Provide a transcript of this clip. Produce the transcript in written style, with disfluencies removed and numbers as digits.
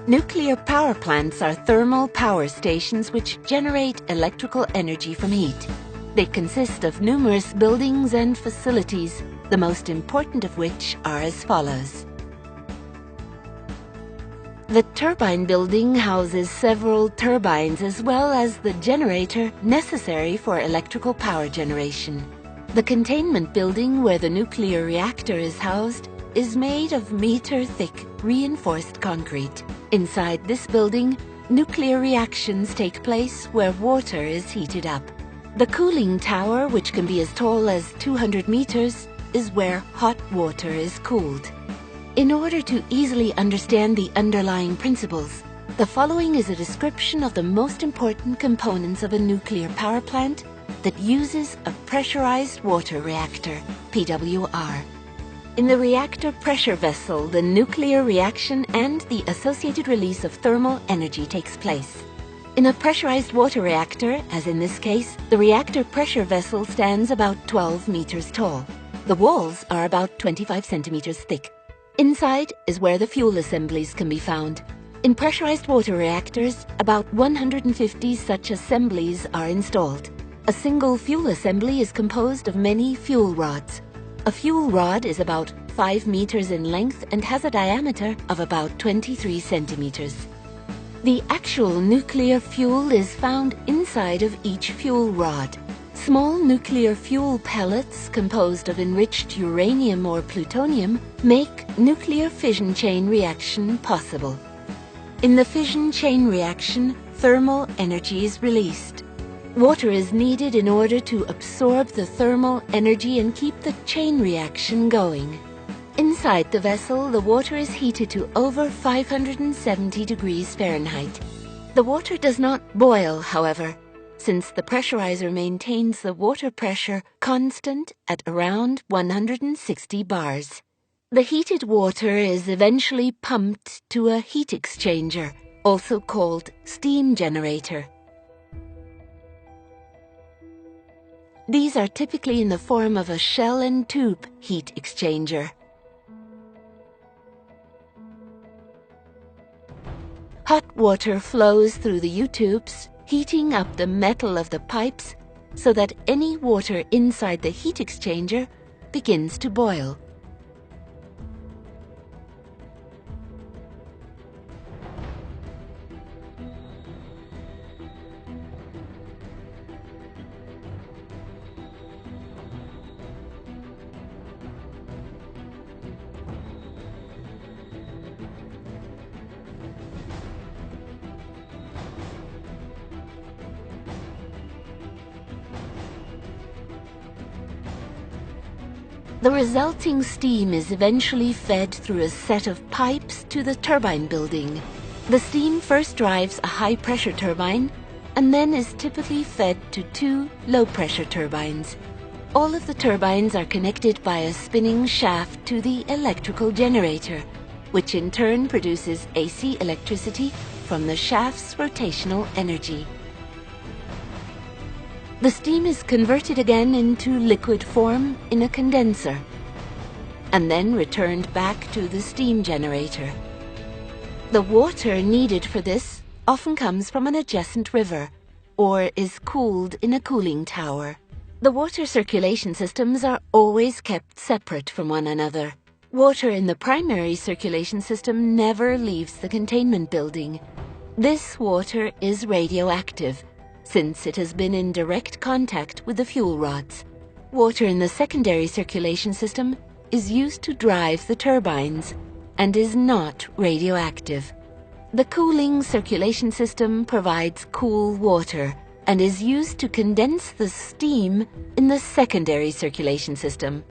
Nuclear power plants are thermal power stations which generate electrical energy from heat. They consist of numerous buildings and facilities, the most important of which are as follows. The turbine building houses several turbines as well as the generator necessary for electrical power generation. The containment building where the nuclear reactor is housed is made of meter-thick reinforced concrete. Inside this building, nuclear reactions take place where water is heated up. The cooling tower, which can be as tall as 200 meters, is where hot water is cooled. In order to easily understand the underlying principles, the following is a description of the most important components of a nuclear power plant that uses a pressurized water reactor, PWR. In the reactor pressure vessel, the nuclear reaction and the associated release of thermal energy takes place. In a pressurized water reactor, as in this case, the reactor pressure vessel stands about 12 meters tall. The walls are about 25 centimeters thick. Inside is where the fuel assemblies can be found. In pressurized water reactors, about 150 such assemblies are installed. A single fuel assembly is composed of many fuel rods. A fuel rod is about 5 meters in length and has a diameter of about 23 centimeters. The actual nuclear fuel is found inside of each fuel rod. Small nuclear fuel pellets composed of enriched uranium or plutonium make nuclear fission chain reaction possible. In the fission chain reaction, thermal energy is released. Water is needed in order to absorb the thermal energy and keep the chain reaction going. Inside the vessel, the water is heated to over 570 degrees Fahrenheit. The water does not boil, however, since the pressurizer maintains the water pressure constant at around 160 bars. The heated water is eventually pumped to a heat exchanger, also called steam generator. These are typically in the form of a shell and tube heat exchanger. Hot water flows through the U-tubes, heating up the metal of the pipes so that any water inside the heat exchanger begins to boil. The resulting steam is eventually fed through a set of pipes to the turbine building. The steam first drives a high-pressure turbine and then is typically fed to 2 low-pressure turbines. All of the turbines are connected by a spinning shaft to the electrical generator, which in turn produces AC electricity from the shaft's rotational energy. The steam is converted again into liquid form in a condenser, and then returned back to the steam generator. The water needed for this often comes from an adjacent river, or is cooled in a cooling tower. The water circulation systems are always kept separate from one another. Water in the primary circulation system never leaves the containment building. This water is radioactive, since it has been in direct contact with the fuel rods. Water in the secondary circulation system is used to drive the turbines and is not radioactive. The cooling circulation system provides cool water and is used to condense the steam in the secondary circulation system.